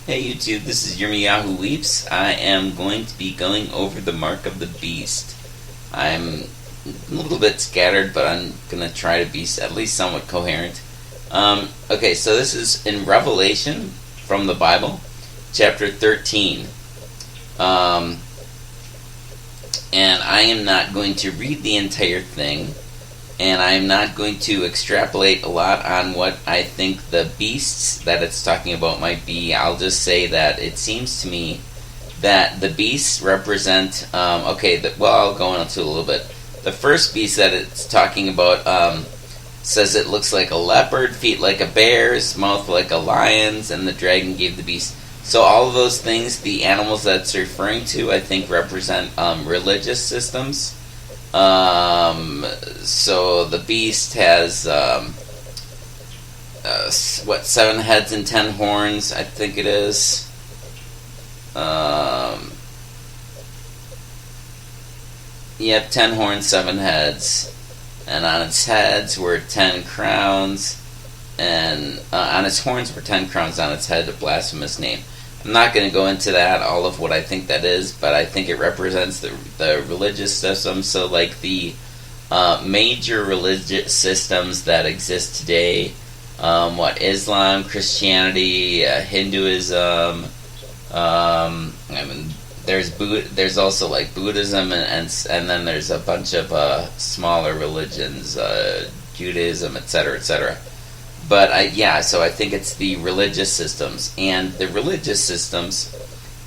Hey YouTube, this is Yirmiyahu Weeps. I am going to be going over the mark of the beast. I'm a little bit scattered, but I'm going to try to be at least somewhat coherent. Okay, so this is in Revelation from the Bible, chapter 13. And I am not going to read the entire thing, and I'm not going to extrapolate a lot on what I think the beasts that it's talking about might be. I'll just say that it seems to me that the beasts represent, I'll go into a little bit. The first beast that it's talking about says it looks like a leopard, feet like a bear's, mouth like a lion's, and the dragon gave the beast. So all of those things, the animals that it's referring to, I think represent religious systems. So the beast has 7 heads and 10 horns, I think it is. Yep, 10 horns, 7 heads, and on its heads were 10 crowns, and on its horns were 10 crowns, on its head a blasphemous name. I'm not going to go into that, all of what I think that is, but I think it represents the religious system. So like the major religious systems that exist today, Islam, Christianity, Hinduism, there's also like Buddhism, and then there's a bunch of smaller religions, Judaism, etc., etc. But so I think it's the religious systems, and the religious systems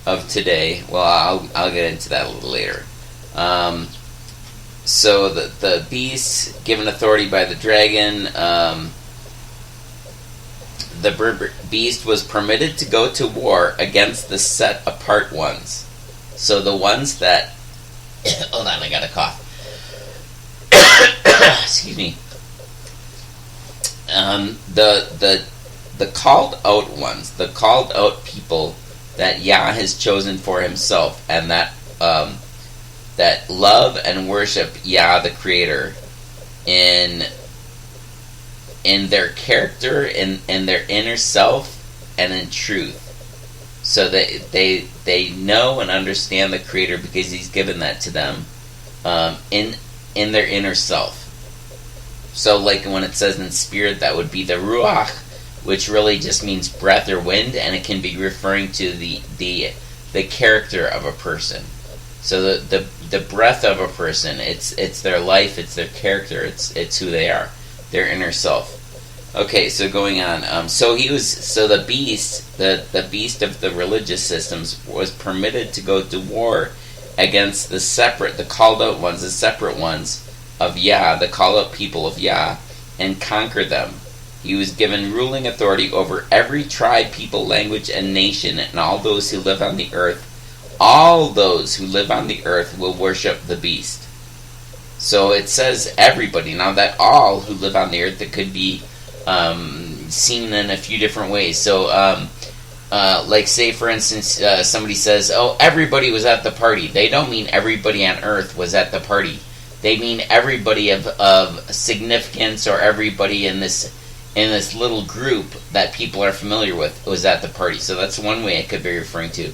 of today. Well, I'll get into that a little later. So the beast given authority by the dragon. The beast was permitted to go to war against the set apart ones. So the ones that hold on, I got a cough. Excuse me. The called out ones, the called out people that Yah has chosen for Himself, and that that love and worship Yah the Creator in their character, in their inner self, and in truth. So that they know and understand the Creator because He's given that to them in their inner self. So like when it says in spirit, that would be the ruach, which really just means breath or wind, and it can be referring to the character of a person. So the breath of a person, it's their life, it's their character, it's who they are, their inner self. Okay, so going on. So the beast, the beast of the religious systems was permitted to go to war against the called out ones, the separate ones of Yah, the called out people of Yah, and conquer them. He was given ruling authority over every tribe, people, language, and nation, and all those who live on the earth. All those who live on the earth will worship the beast. So it says everybody. Now that all who live on the earth, it could be seen in a few different ways. So, like say for instance, somebody says, "Oh, everybody was at the party." They don't mean everybody on earth was at the party. They mean everybody of significance, or everybody in this little group that people are familiar with was at the party. So that's one way it could be referring to.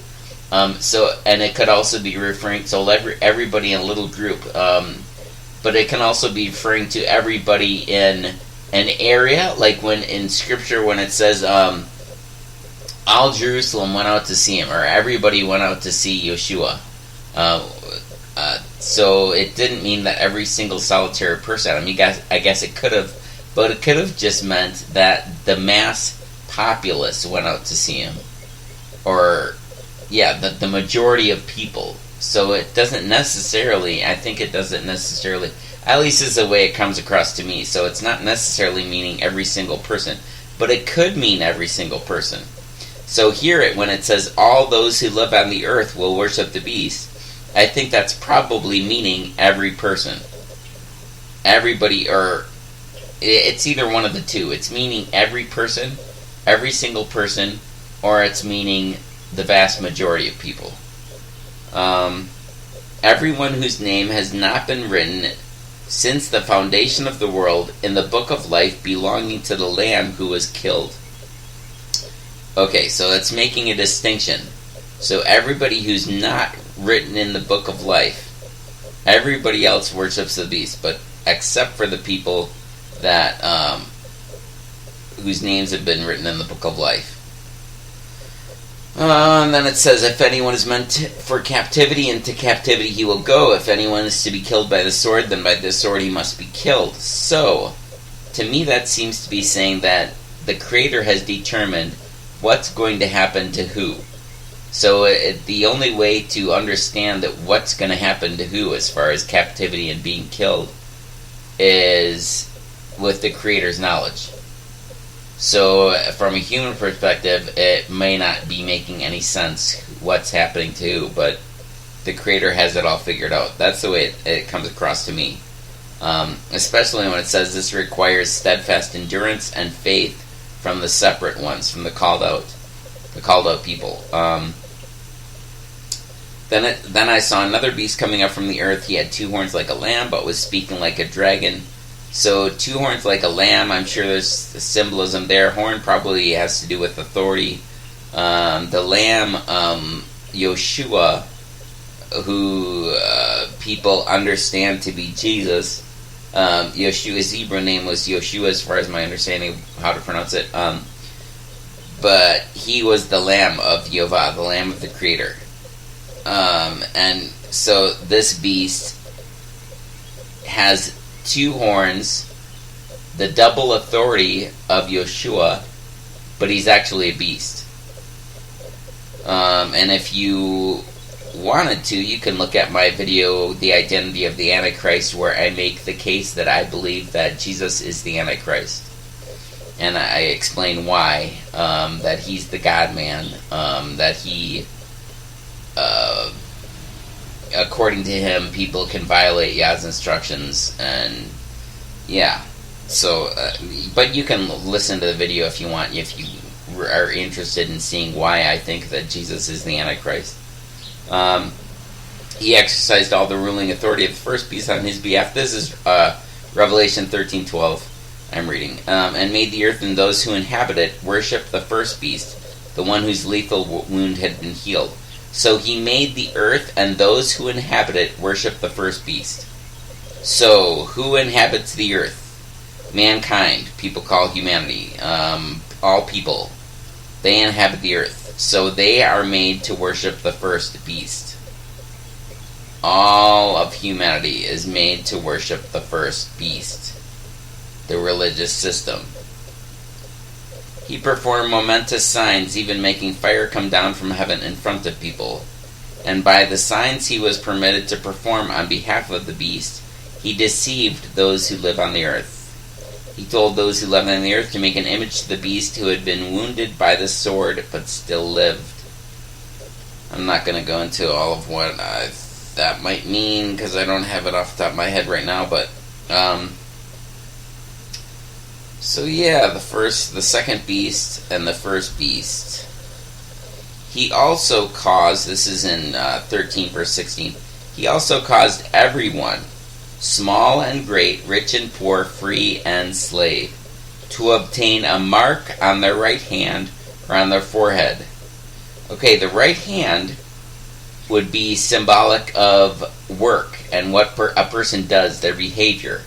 And it could also be referring to everybody in a little group. But it can also be referring to everybody in an area, like when in Scripture when it says all Jerusalem went out to see Him, or everybody went out to see Yeshua. So it didn't mean that every single solitary person. I mean, I guess it could have, but it could have just meant that the mass populace went out to see Him, or the majority of people. So it doesn't necessarily. I think it doesn't necessarily. At least is the way it comes across to me. So it's not necessarily meaning every single person, but it could mean every single person. So here, when it says all those who live on the earth will worship the beast, I think that's probably meaning every person. Everybody, or it's either one of the two. It's meaning every person, every single person, or it's meaning the vast majority of people. Everyone whose name has not been written since the foundation of the world in the book of life belonging to the Lamb who was killed. Okay, so it's making a distinction. So everybody who's not written in the book of life, everybody else worships the beast, but except for the people that whose names have been written in the book of life. And then it says, if anyone is meant for captivity, into captivity he will go. If anyone is to be killed by the sword, then by the sword he must be killed. So, to me that seems to be saying that the Creator has determined what's going to happen to who. So the only way to understand that what's going to happen to who as far as captivity and being killed is with the Creator's knowledge. So from a human perspective, it may not be making any sense what's happening to who, but the Creator has it all figured out. That's the way it comes across to me. Especially when it says this requires steadfast endurance and faith from the separate ones, from the called out people. Then I saw another beast coming up from the earth. He had 2 horns like a lamb, but was speaking like a dragon. So 2 horns like a lamb, I'm sure there's symbolism there. Horn probably has to do with authority. The lamb, Yeshua, who people understand to be Jesus. Yeshua's Hebrew name was Yeshua, as far as my understanding of how to pronounce it. But he was the Lamb of Yehovah, the Lamb of the Creator. And so this beast has 2 horns, the double authority of Yeshua, but he's actually a beast. And if you wanted to, you can look at my video, The Identity of the Antichrist, where I make the case that I believe that Jesus is the Antichrist. And I explain why, that he's the God-man, that he, according to him, people can violate Yah's instructions, and yeah. So, but you can listen to the video if you want, if you are interested in seeing why I think that Jesus is the Antichrist. He exercised all the ruling authority of the first beast on his behalf. This is Revelation 13:12. I'm reading. And made the earth and those who inhabit it worship the first beast, the one whose lethal wound had been healed. So he made the earth and those who inhabit it worship the first beast. So, who inhabits the earth? Mankind. People call humanity. All people. They inhabit the earth. So they are made to worship the first beast. All of humanity is made to worship the first beast. The religious system. He performed momentous signs, even making fire come down from heaven in front of people. And by the signs he was permitted to perform on behalf of the beast, he deceived those who live on the earth. He told those who live on the earth to make an image to the beast who had been wounded by the sword but still lived. I'm not going to go into all of what that might mean because I don't have it off the top of my head right now, but so yeah, the second beast and the first beast. He also caused, this is in 13 verse 16, he also caused everyone, small and great, rich and poor, free and slave, to obtain a mark on their right hand or on their forehead. Okay, the right hand would be symbolic of work and what a person does, their behavior,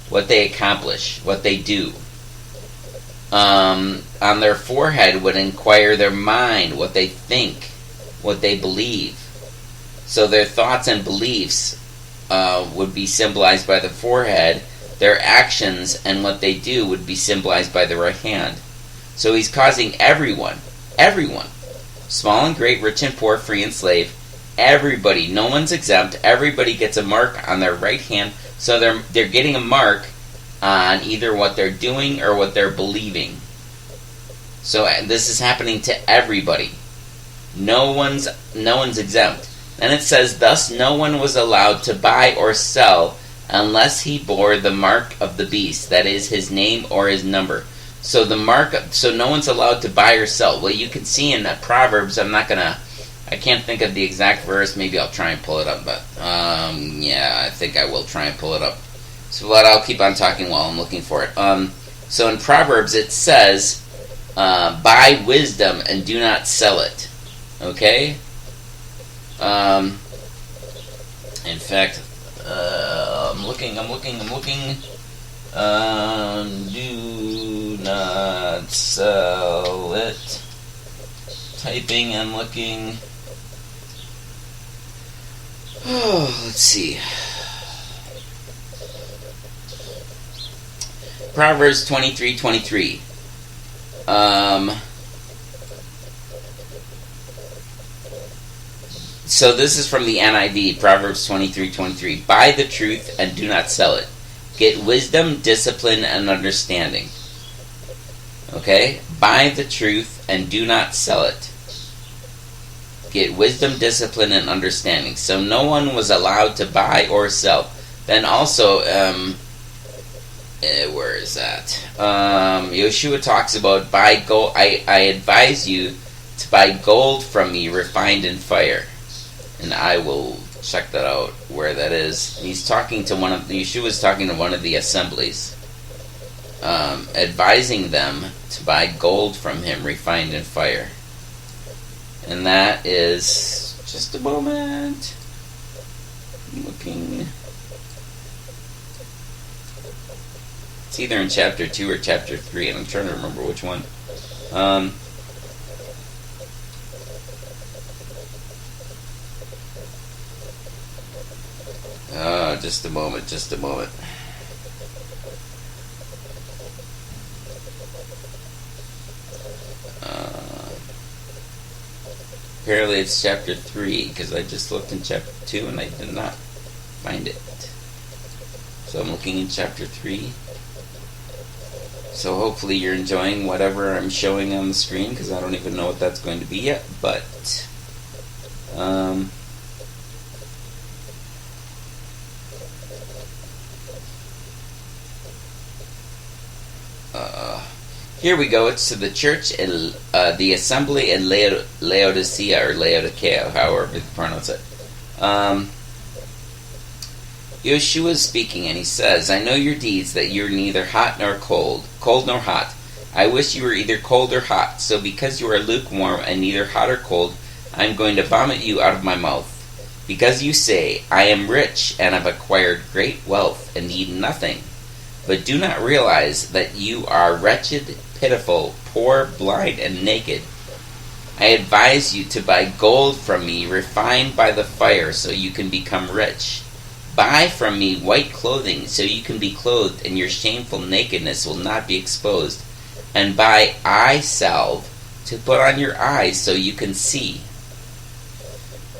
what they accomplish, what they do. On their forehead would inquire their mind, what they think, what they believe. So their thoughts and beliefs would be symbolized by the forehead. Their actions and what they do would be symbolized by the right hand. So he's causing everyone, small and great, rich and poor, free and slave, everybody, no one's exempt, everybody gets a mark on their right hand. So they're getting a mark on either what they're doing or what they're believing. So this is happening to everybody. No one's exempt. And it says, thus no one was allowed to buy or sell unless he bore the mark of the beast, that is his name or his number. So so no one's allowed to buy or sell. Well, you can see in Proverbs, I can't think of the exact verse, maybe I'll try and pull it up, but yeah, I think I will try and pull it up. So I'll keep on talking while I'm looking for it. So in Proverbs it says, Buy wisdom and do not sell it. Okay? In fact, I'm looking. Do not sell it. Typing and looking. Oh, let's see. Proverbs 23:23. So this is from the NIV, Proverbs 23:23. Buy the truth and do not sell it. Get wisdom, discipline, and understanding. Okay? Buy the truth and do not sell it. Get wisdom, discipline, and understanding. So no one was allowed to buy or sell. Then also, where is that? Yeshua talks about buy gold. I advise you to buy gold from me, refined in fire. And I will check that out where that is. He's talking to Yeshua's talking to one of the assemblies, advising them to buy gold from him, refined in fire. And that is just a moment. I'm looking. It's either in chapter 2 or chapter 3, and I'm trying to remember which one. Just a moment. Apparently it's chapter 3, because I just looked in chapter 2 and I did not find it. So I'm looking in chapter 3. So hopefully you're enjoying whatever I'm showing on the screen, because I don't even know what that's going to be yet, but here we go. It's to the church, in, the assembly in Laodicea, or Laodicea, however you pronounce it. Yeshua is speaking, and he says, I know your deeds, that you are neither hot nor cold nor hot. I wish you were either cold or hot. So because you are lukewarm and neither hot or cold, I am going to vomit you out of my mouth. Because you say, I am rich and have acquired great wealth and need nothing, but do not realize that you are wretched, pitiful, poor, blind, and naked. I advise you to buy gold from me, refined by the fire, so you can become rich. Buy from me white clothing, so you can be clothed, and your shameful nakedness will not be exposed. And buy eye salve to put on your eyes, so you can see.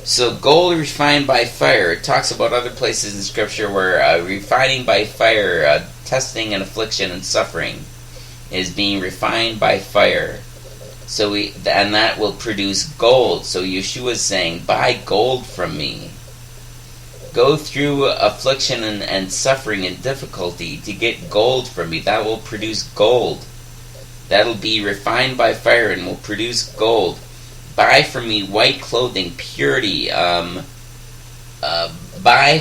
So gold refined by fire. It talks about other places in Scripture where refining by fire, testing and affliction and suffering, is being refined by fire. So and that will produce gold. So Yeshua is saying, buy gold from me. Go through affliction and suffering and difficulty to get gold from me. That will produce gold. That'll be refined by fire and will produce gold. Buy from me white clothing, purity. Buy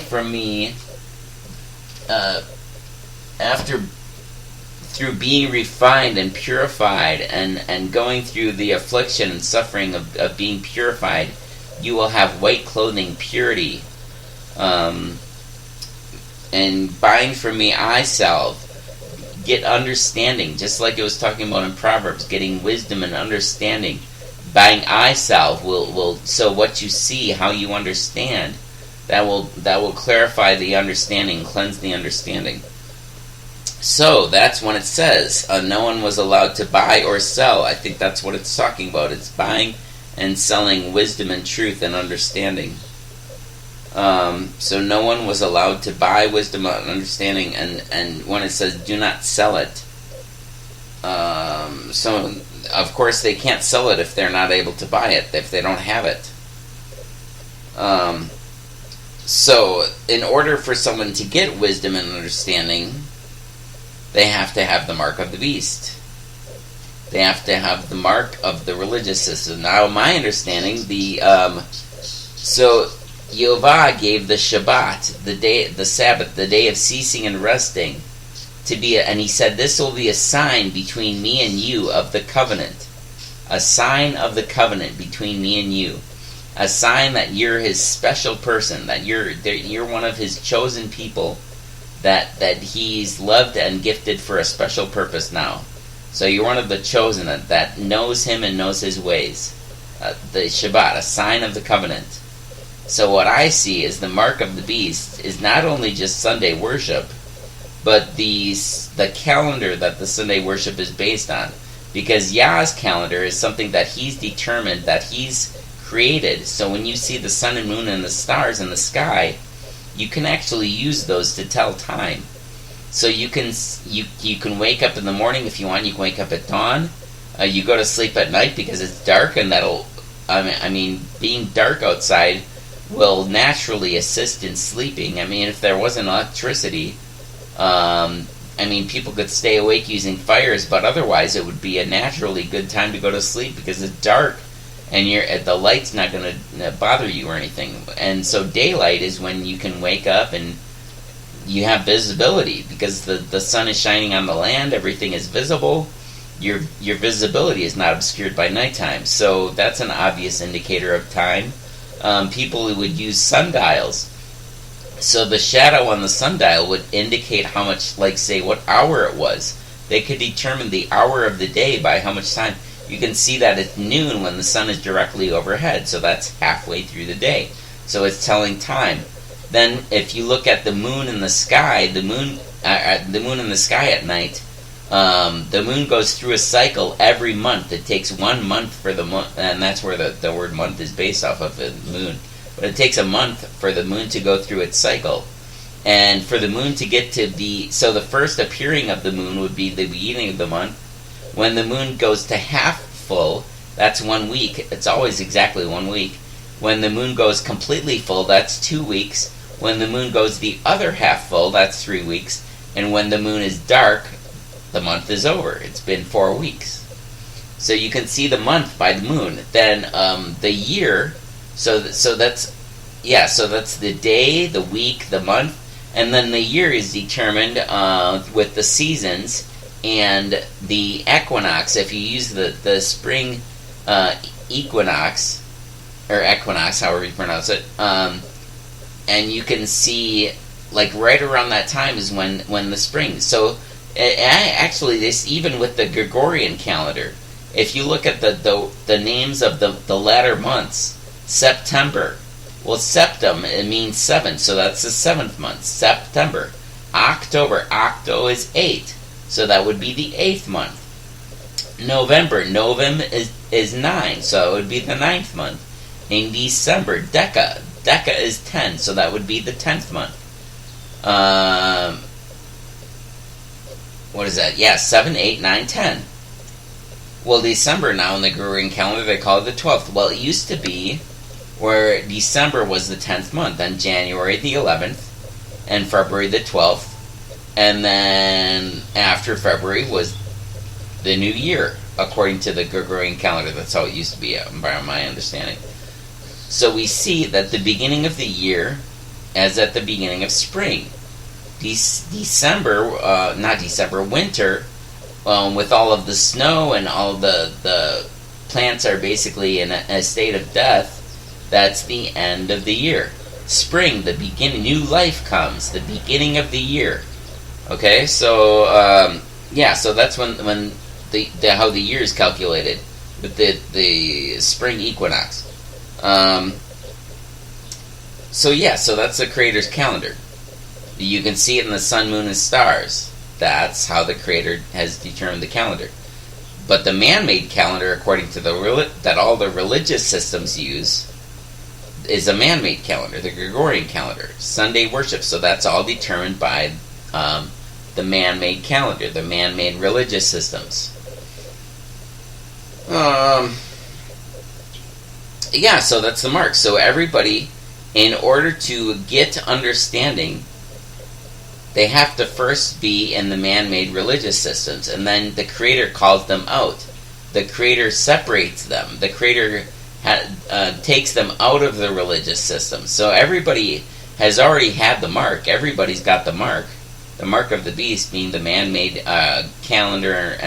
from me through being refined and purified and going through the affliction and suffering of being purified, you will have white clothing, purity. And buying from me eye salve, get understanding, just like it was talking about in Proverbs, getting wisdom and understanding. Buying eye salve will so what you see, how you understand, that will clarify the understanding, cleanse the understanding. So that's when it says no one was allowed to buy or sell. I think that's what it's talking about. It's buying and selling wisdom and truth and understanding. So no one was allowed to buy wisdom and understanding, and when it says do not sell it, so of course they can't sell it if they're not able to buy it, if they don't have it. So in order for someone to get wisdom and understanding, they have to have the mark of the beast. They have to have the mark of the religious system. Now, my understanding, so Yehovah gave the Shabbat, the Sabbath, the day of ceasing and resting, and he said, this will be a sign between me and you of the covenant. A sign of the covenant between me and you. A sign that you're his special person, that you're one of his chosen people, that he's loved and gifted for a special purpose now. So you're one of the chosen that knows him and knows his ways. The Shabbat, a sign of the covenant. So what I see is the mark of the beast is not only just Sunday worship, but the calendar that the Sunday worship is based on. Because Yah's calendar is something that he's determined, that he's created. So when you see the sun and moon and the stars in the sky, you can actually use those to tell time. So you can wake up in the morning if you want. You can wake up at dawn. You go to sleep at night because it's dark, and being dark outside will naturally assist in sleeping. If there wasn't electricity, people could stay awake using fires, but otherwise it would be a naturally good time to go to sleep because it's dark and the light's not going to bother you or anything. And so daylight is when you can wake up and you have visibility because the sun is shining on the land, everything is visible. Your visibility is not obscured by nighttime. So that's an obvious indicator of time. People would use sundials. So the shadow on the sundial would indicate how much, like say, what hour it was. They could determine the hour of the day by how much time. You can see that it's noon when the sun is directly overhead, so that's halfway through the day. So it's telling time. Then if you look at the moon in the sky, the moon in the sky at night, the moon goes through a cycle every month. It takes 1 month for the month, and that's where the word month is based off of the moon. But it takes a month for the moon to go through its cycle. And for the moon to get to so the first appearing of the moon would be the beginning of the month. When the moon goes to half full, that's 1 week. It's always exactly 1 week. When the moon goes completely full, that's 2 weeks. When the moon goes the other half full, that's 3 weeks. And when the moon is dark, the month is over. It's been 4 weeks. So you can see the month by the moon. Then the year, so that's the day, the week, the month, and then the year is determined with the seasons and the equinox. If you use the spring equinox, or equinox, however you pronounce it, and you can see, like, right around that time is when the spring. So actually, this, even with the Gregorian calendar, if you look at the names of the latter months, September, well, septem, it means 7, so that's the 7th month, September. October, octo is 8, so that would be the 8th month. November, novem is 9, so it would be the 9th month. In December, Deca is 10, so that would be the 10th month. What is that? Yeah, 7, 8, 9, 10. Well, December now in the Gregorian calendar, they call it the 12th. Well, it used to be where December was the 10th month, then January the 11th, and February the 12th, and then after February was the new year, according to the Gregorian calendar. That's how it used to be, by my understanding. So we see that the beginning of the year as at the beginning of spring. Winter, with all of the snow and all the plants are basically in a state of death, that's the end of the year. Spring, the beginning, new life comes, the beginning of the year. Okay, so so that's when how the year is calculated with the spring equinox. So that's the Creator's calendar. You can see it in the sun, moon, and stars. That's how the Creator has determined the calendar. But the man-made calendar, according to that all the religious systems use, is a man-made calendar, the Gregorian calendar, Sunday worship. So that's all determined by the man-made calendar, the man-made religious systems. So that's the mark. So everybody, in order to get understanding, they have to first be in the man-made religious systems, and then the Creator calls them out. The Creator separates them. The Creator takes them out of the religious system. So everybody has already had the mark. Everybody's got the mark. The mark of the beast being the man-made calendar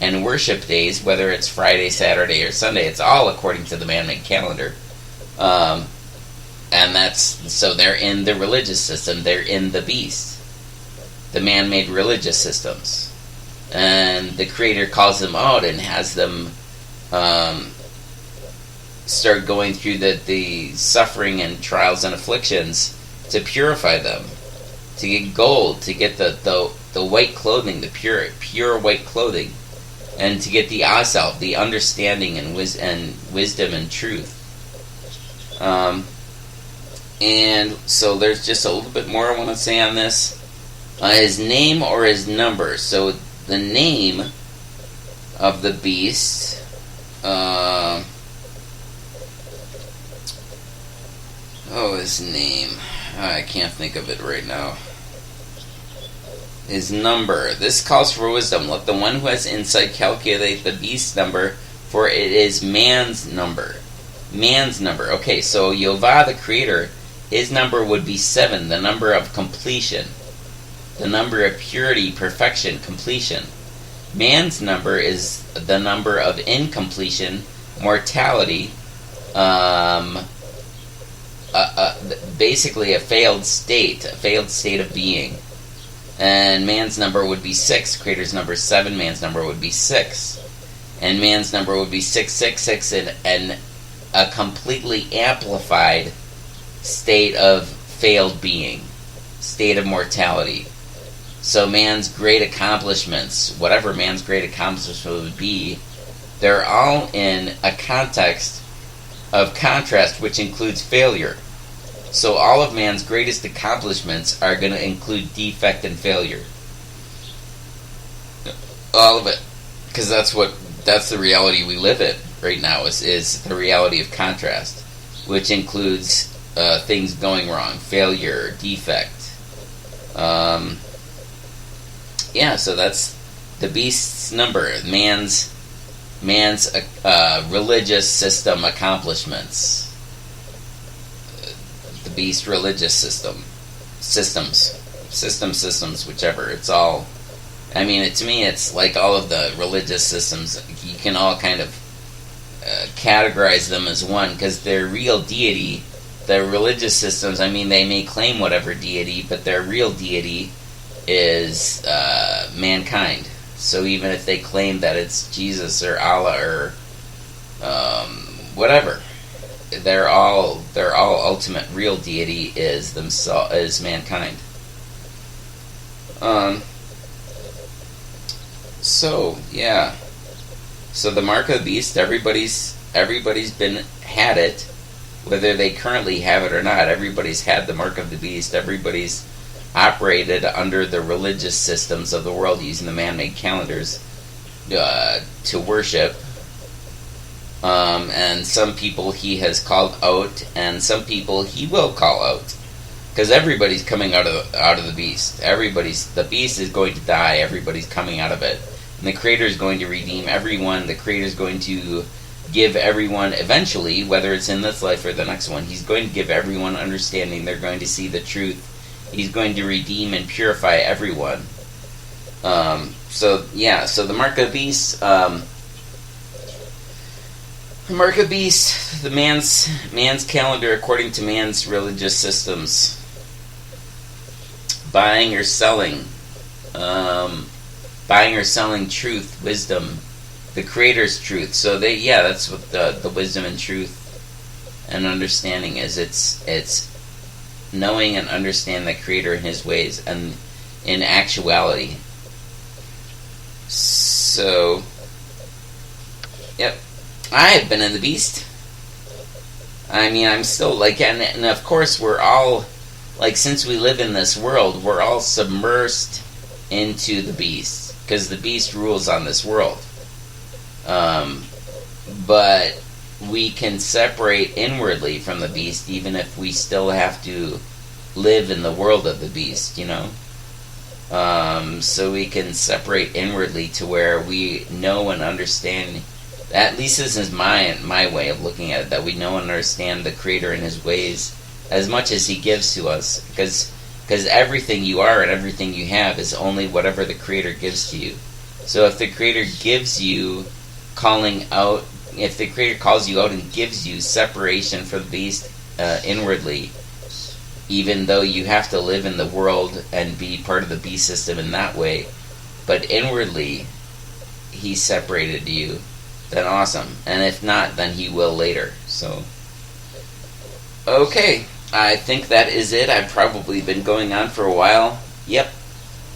and worship days, whether it's Friday, Saturday, or Sunday. It's all according to the man-made calendar. And so they're in the religious system. They're in the beast, the man-made religious systems. And the Creator calls them out and has them start going through the suffering and trials and afflictions to purify them, to get gold, to get the white clothing, the pure white clothing, and to get the asal, the understanding and wisdom and truth. And so there's just a little bit more I want to say on this. His name or his number. So the name of the beast. His name. I can't think of it right now. His number. This calls for wisdom. Let the one who has insight calculate the beast's number, for it is man's number. Man's number. Okay, so Yehovah, the Creator, his number would be 7, the number of completion. The number of purity, perfection, completion. Man's number is the number of incompletion, mortality, basically a failed state of being. And man's number would be 6. Creator's number is 7. Man's number would be 6. And man's number would be 666, and a completely amplified state of failed being, state of mortality. So man's great accomplishments, whatever man's great accomplishments would be, they're all in a context of contrast, which includes failure. So all of man's greatest accomplishments are going to include defect and failure. All of it. Because that's the reality we live in right now, is the reality of contrast, which includes things going wrong, failure, defect. So that's the beast's number, man's religious system accomplishments. The beast religious systems, whichever. It's all, to me, it's like all of the religious systems. You can all kind of categorize them as one, because their real deity, the religious systems, they may claim whatever deity, but their real deity is mankind. So even if they claim that it's Jesus or Allah or whatever, their all ultimate real deity is mankind. So the mark of the beast, everybody's had it, whether they currently have it or not. Everybody's had the mark of the beast. Everybody's operated under the religious systems of the world, using the man-made calendars to worship. And some people he has called out, and some people he will call out, because everybody's coming out of the beast. The beast is going to die. Everybody's coming out of it, and the Creator is going to redeem everyone. The Creator is going to give everyone, eventually, whether it's in this life or the next one, he's going to give everyone understanding. They're going to see the truth. He's going to redeem and purify everyone. So the mark of the beast. The mark of the beast, the man's calendar according to man's religious systems. Buying or selling truth, wisdom, the Creator's truth. So that's what the wisdom and truth and understanding is. It's knowing and understand the Creator and His ways, and in actuality. So, I have been in the beast. I'm still and of course we're all, since we live in this world, we're all submersed into the beast, because the beast rules on this world. But we can separate inwardly from the beast, even if we still have to live in the world of the beast, so we can separate inwardly to where we know and understand. At least this is my way of looking at it, that we know and understand the Creator and His ways as much as He gives to us. Because Because everything you are and everything you have is only whatever the Creator gives to you. So if the Creator gives you if the Creator calls you out and gives you separation from the beast inwardly, even though you have to live in the world and be part of the beast system in that way, but inwardly He separated you, then awesome. And if not, then He will later. So, okay, I think that is it. I've probably been going on for a while. Yep,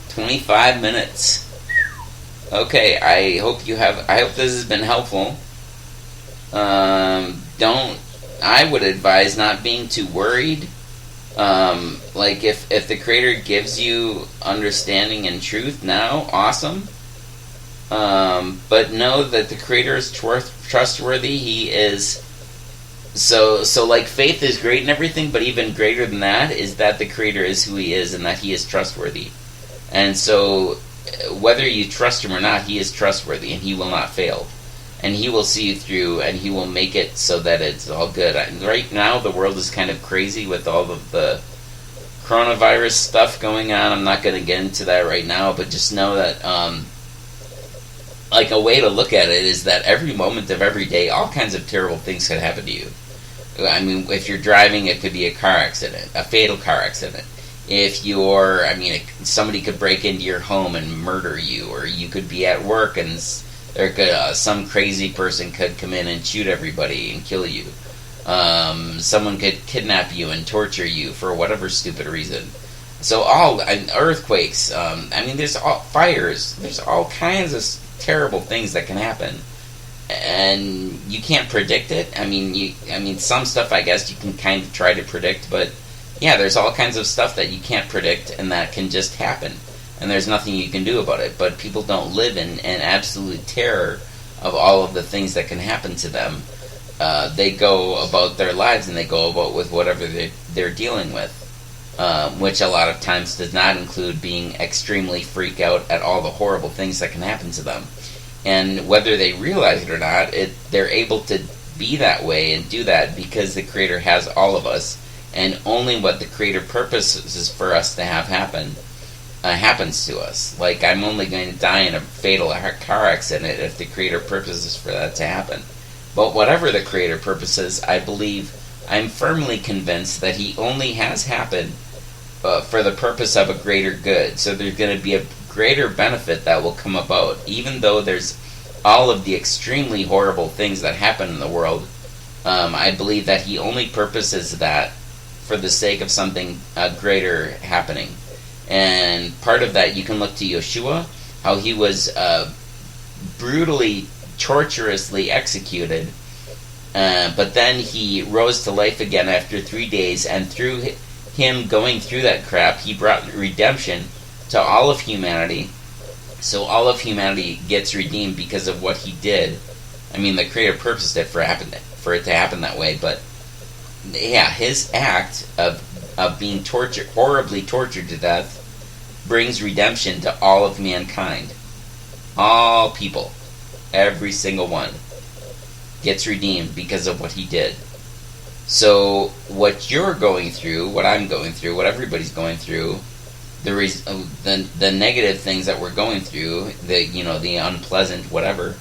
25 minutes. Okay, I hope this has been helpful. I would advise not being too worried. Like if the Creator gives you understanding and truth now, awesome. But know that the Creator is trustworthy. He is so like faith is great and everything, but even greater than that is that the Creator is who He is and that He is trustworthy. And so whether you trust Him or not, He is trustworthy and He will not fail. And He will see you through, and He will make it so that it's all good. Right now, the world is kind of crazy with all of the coronavirus stuff going on. I'm not going to get into that right now, but just know that, like, a way to look at it is that every moment of every day, all kinds of terrible things could happen to you. I mean, if you're driving, it could be a car accident, a fatal car accident. If you're, somebody could break into your home and murder you, or you could be at work and some crazy person could come in and shoot everybody and kill you. Someone could kidnap you and torture you for whatever stupid reason. So earthquakes. There's fires. There's all kinds of terrible things that can happen, and you can't predict it. Some stuff I guess you can kind of try to predict, but yeah, there's all kinds of stuff that you can't predict and that can just happen. And there's nothing you can do about it. But people don't live in absolute terror of all of the things that can happen to them. They go about their lives and they go about with whatever they're dealing with, which a lot of times does not include being extremely freaked out at all the horrible things that can happen to them. And whether they realize it or not, they're able to be that way and do that because the Creator has all of us, and only what the Creator purposes for us to have happen happens to us. Like, I'm only going to die in a fatal car accident if the Creator purposes for that to happen. But whatever the Creator purposes, I'm firmly convinced that He only has happened for the purpose of a greater good. So there's going to be a greater benefit that will come about, even though there's all of the extremely horrible things that happen in the world. I believe that He only purposes that for the sake of something greater happening. And part of that, you can look to Yeshua, how he was brutally, torturously executed, but then he rose to life again after 3 days, and through him going through that crap, he brought redemption to all of humanity. So all of humanity gets redeemed because of what he did. The Creator purposed it for it to happen that way, but yeah, his act of being horribly tortured to death, brings redemption to all of mankind. All people, every single one, gets redeemed because of what he did. So what you're going through, what I'm going through, what everybody's going through, the negative things that we're going through, the unpleasant whatever,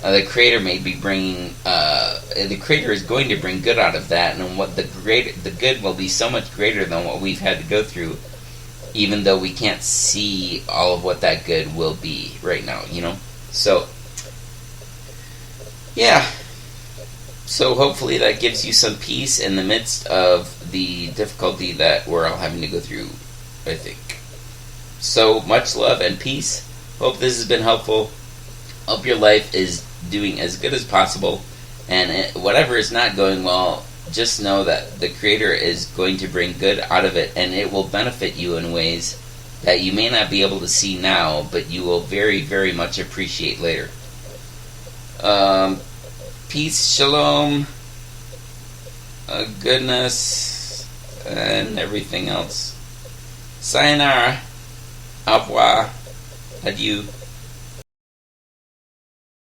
the Creator may be bringing. The Creator is going to bring good out of that, and what the good will be so much greater than what we've had to go through, even though we can't see all of what that good will be right now. So yeah. So hopefully that gives you some peace in the midst of the difficulty that we're all having to go through, I think. So much love and peace. Hope this has been helpful. Hope your life is doing as good as possible, and whatever is not going well, just know that the Creator is going to bring good out of it, and it will benefit you in ways that you may not be able to see now, but you will very, very much appreciate later. Peace, shalom, goodness, and everything else. Sayonara, au revoir, adieu.